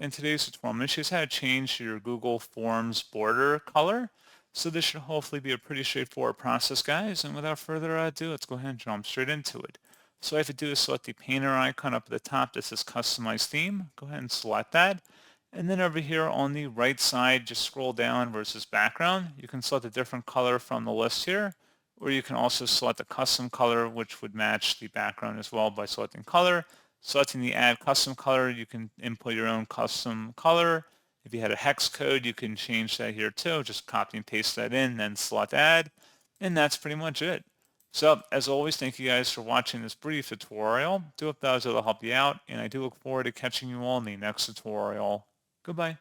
in today's tutorial, I'm going to show you how to change your Google Forms border color. So this should hopefully be a pretty straightforward process, guys. And without further ado, let's go ahead and jump straight into it. So all I have to do is select the painter icon up at the top that says Customize Theme. Go ahead and select that. And then over here on the right side, just scroll down versus background. You can select a different color from the list here, or you can also select a custom color, which would match the background as well by selecting color. Selecting the add custom color, you can input your own custom color. If you had a hex code, you can change that here too. Just copy and paste that in, then select add. And that's pretty much it. So as always, thank you guys for watching this brief tutorial. Do hope that was able to help you out, and I do look forward to catching you all in the next tutorial. Goodbye.